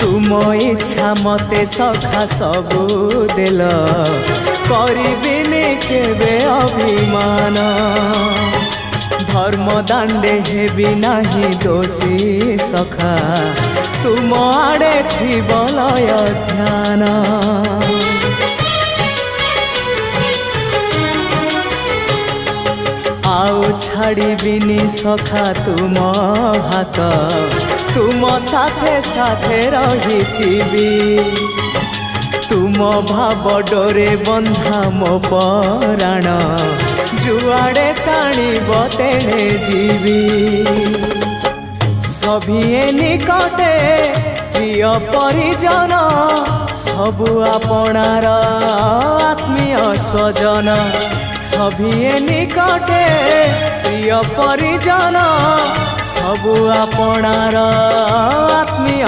तुम इच्छा मते सखा सबू देल करिबिनी केबे अभिमान धर्म दांडे हेबी नाही दोषी सखा तुम आड़े थी बलय ध्यान आउ छाड़िबिनी सखा तुम हाथ तुम साथे साथे रही तुम भाव डोरे बंधा मो पराण जुआड़े टाणीब तेणे जीवी सभिए निकटे प्रिय परिजन सबु आपणार आत्मीय स्वजन सभिए निकटे प्रिय परिजन सबु आपणार आत्मीय